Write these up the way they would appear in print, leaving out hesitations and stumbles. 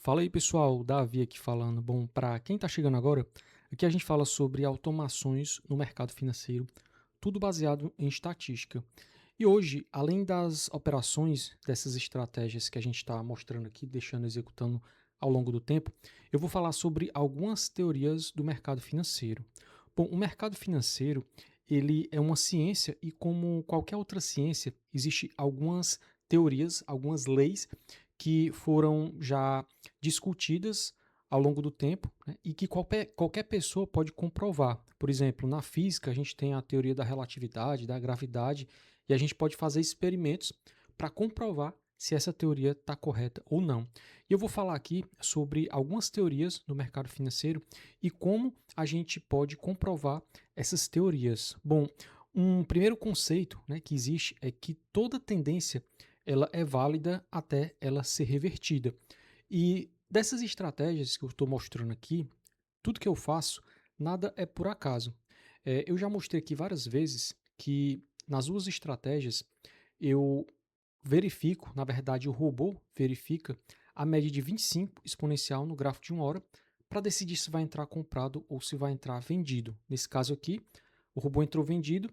Fala aí pessoal, Davi aqui falando. Bom, para quem está chegando agora, aqui a gente fala sobre automações no mercado financeiro, tudo baseado em estatística. E hoje, além das operações, dessas estratégias que a gente está mostrando aqui, deixando executando ao longo do tempo, eu vou falar sobre algumas teorias do mercado financeiro. Bom, o mercado financeiro, ele é uma ciência e como qualquer outra ciência, existe algumas teorias, algumas leis que foram já discutidas ao longo do tempo, né, e que qualquer pessoa pode comprovar. Por exemplo, na física, a gente tem a teoria da relatividade, da gravidade, e a gente pode fazer experimentos para comprovar se essa teoria está correta ou não. E eu vou falar aqui sobre algumas teorias do mercado financeiro e como a gente pode comprovar essas teorias. Bom, um primeiro conceito, né, que existe é que toda tendência ela é válida até ela ser revertida. E dessas estratégias que eu estou mostrando aqui, tudo que eu faço, nada é por acaso. Eu já mostrei aqui várias vezes que nas duas estratégias eu verifico, na verdade o robô verifica a média de 25 exponencial no gráfico de uma hora para decidir se vai entrar comprado ou se vai entrar vendido. Nesse caso aqui, o robô entrou vendido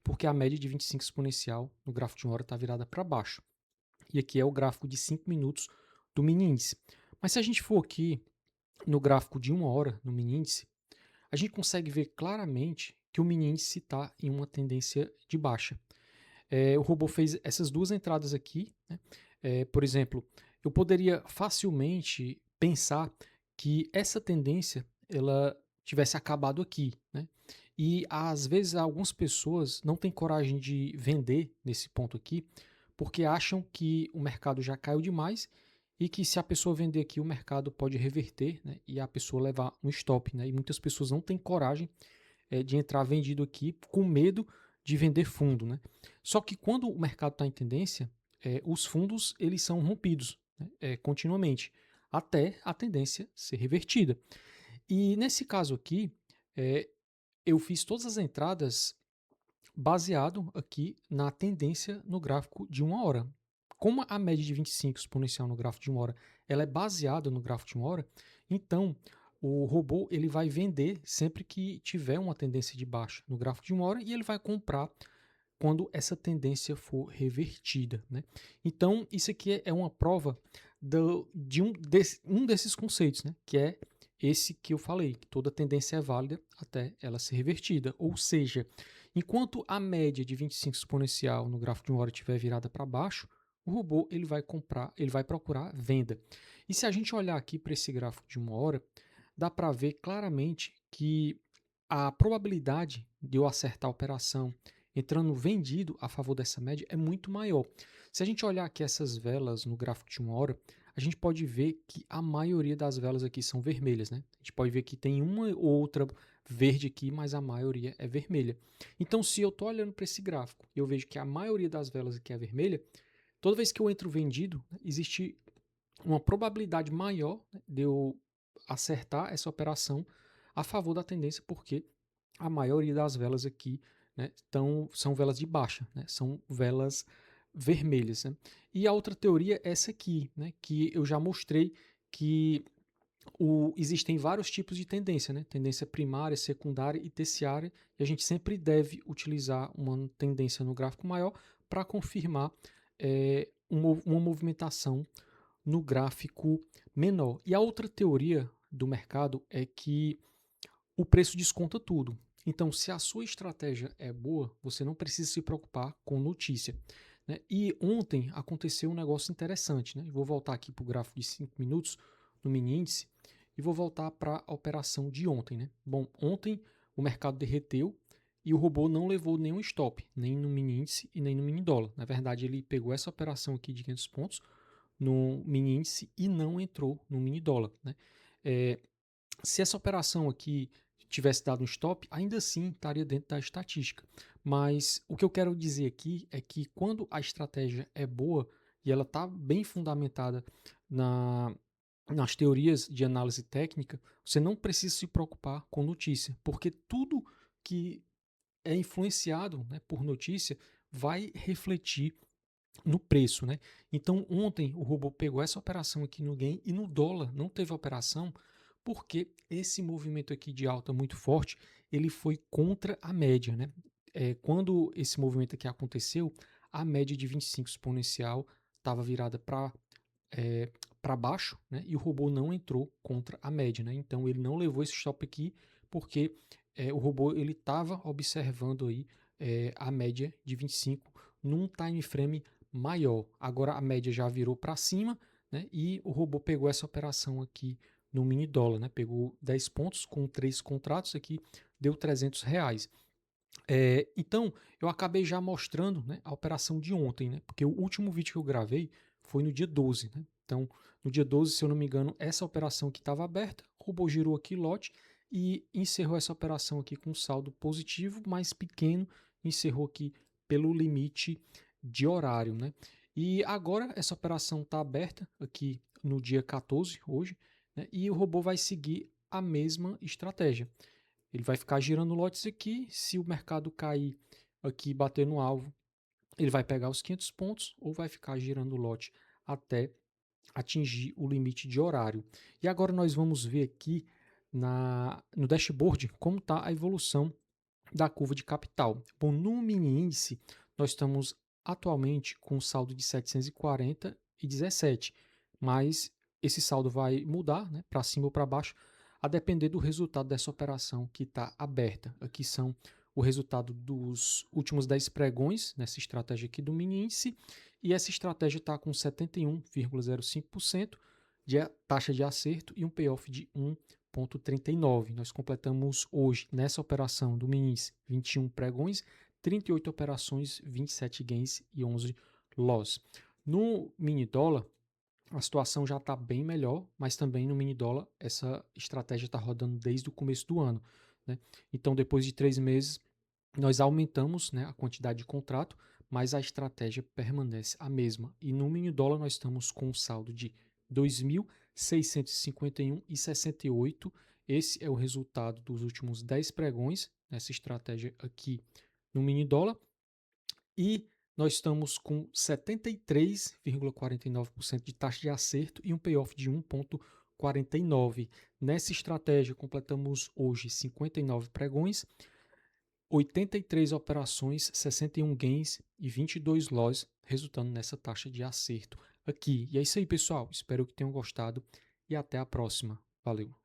porque a média de 25 exponencial no gráfico de uma hora está virada para baixo. E aqui é o gráfico de 5 minutos do mini índice. Mas se a gente for aqui no gráfico de uma hora, no mini índice, a gente consegue ver claramente que o mini índice está em uma tendência de baixa. O robô fez essas duas entradas aqui, né? Por exemplo, eu poderia facilmente pensar que essa tendência ela tivesse acabado aqui, né? E às vezes algumas pessoas não têm coragem de vender nesse ponto aqui, porque acham que o mercado já caiu demais e que se a pessoa vender aqui o mercado pode reverter, né? E a pessoa levar um stop, né? E muitas pessoas não têm coragem de entrar vendido aqui com medo de vender fundo, né? Só que quando o mercado está em tendência, os fundos eles são rompidos, né, continuamente até a tendência ser revertida. E nesse caso aqui, é, eu fiz todas as entradas baseado aqui na tendência no gráfico de uma hora. Como a média de 25 exponencial no gráfico de uma hora ela é baseada no gráfico de uma hora, então o robô ele vai vender sempre que tiver uma tendência de baixa no gráfico de uma hora e ele vai comprar quando essa tendência for revertida, né? Então, isso aqui é uma prova um desses conceitos, né? Que é esse que eu falei, que toda tendência é válida até ela ser revertida. Ou seja, enquanto a média de 25 exponencial no gráfico de uma hora estiver virada para baixo, o robô ele vai comprar, ele vai procurar venda. E se a gente olhar aqui para esse gráfico de uma hora, dá para ver claramente que a probabilidade de eu acertar a operação entrando vendido a favor dessa média é muito maior. Se a gente olhar aqui essas velas no gráfico de uma hora, a gente pode ver que a maioria das velas aqui são vermelhas, né? A gente pode ver que tem uma ou outra verde aqui, mas a maioria é vermelha. Então, se eu estou olhando para esse gráfico e eu vejo que a maioria das velas aqui é vermelha, toda vez que eu entro vendido, né, existe uma probabilidade maior, né, de eu acertar essa operação a favor da tendência, porque a maioria das velas aqui, né, são velas de baixa, né, são velas vermelhas. Né? E a outra teoria é essa aqui, né, que eu já mostrei que existem vários tipos de tendência, né? Tendência primária, secundária e terciária, e a gente sempre deve utilizar uma tendência no gráfico maior para confirmar uma movimentação no gráfico menor. E a outra teoria do mercado é que o preço desconta tudo. Então, se a sua estratégia é boa, você não precisa se preocupar com notícia. Né? E ontem aconteceu um negócio interessante. Né? Eu vou voltar aqui para o gráfico de 5 minutos no mini índice e vou voltar para a operação de ontem. Né? Bom, ontem o mercado derreteu e o robô não levou nenhum stop, nem no mini índice e nem no mini dólar. Na verdade, ele pegou essa operação aqui de 500 pontos no mini índice e não entrou no mini dólar. Né? É, se essa operação aqui tivesse dado um stop, ainda assim estaria dentro da estatística. Mas o que eu quero dizer aqui é que quando a estratégia é boa e ela está bem fundamentada na, nas teorias de análise técnica, você não precisa se preocupar com notícia, porque tudo que é influenciado, né, por notícia vai refletir no preço, né? Então, ontem o robô pegou essa operação aqui no gain e no dólar não teve operação, porque esse movimento aqui de alta muito forte, ele foi contra a média, né? Quando esse movimento aqui aconteceu, a média de 25 exponencial estava virada é, para baixo, né? E o robô não entrou contra a média, né? Então ele não levou esse stop aqui porque o robô ele estava observando aí a média de 25 num time frame maior. Agora a média já virou para cima, né? E o robô pegou essa operação aqui no mini dólar, né? Pegou 10 pontos com 3 contratos aqui, deu R$ 300. Então, eu acabei já mostrando, né, a operação de ontem, né, porque o último vídeo que eu gravei foi no dia 12. Né? Então, no dia 12, se eu não me engano, essa operação que estava aberta, o robô girou aqui lote e encerrou essa operação aqui com saldo positivo, mais pequeno, encerrou aqui pelo limite de horário. Né? E agora essa operação está aberta aqui no dia 14, hoje, né, e o robô vai seguir a mesma estratégia. Ele vai ficar girando lotes aqui. Se o mercado cair aqui e bater no alvo, ele vai pegar os 500 pontos ou vai ficar girando o lote até atingir o limite de horário. E agora nós vamos ver aqui no dashboard como está a evolução da curva de capital. Bom, no mini índice, nós estamos atualmente com um saldo de 740,17, mas esse saldo vai mudar, né, para cima ou para baixo, a depender do resultado dessa operação que está aberta. Aqui são o resultado dos últimos 10 pregões nessa estratégia aqui do mini índice, e essa estratégia está com 71,05% de taxa de acerto e um payoff de 1,39. Nós completamos hoje, nessa operação do MINIS, 21 pregões, 38 operações, 27 gains e 11 loss. No mini dólar, a situação já está bem melhor, mas também no mini dólar essa estratégia está rodando desde o começo do ano. Né? Então, depois de 3 meses, nós aumentamos, né, a quantidade de contrato, mas a estratégia permanece a mesma. E no mini dólar nós estamos com um saldo de 2.651,68. Esse é o resultado dos últimos 10 pregões nessa estratégia aqui no mini dólar. E nós estamos com 73,49% de taxa de acerto e um payoff de 1,49. Nessa estratégia, completamos hoje 59 pregões, 83 operações, 61 gains e 22 loss, resultando nessa taxa de acerto aqui. E é isso aí, pessoal. Espero que tenham gostado e até a próxima. Valeu!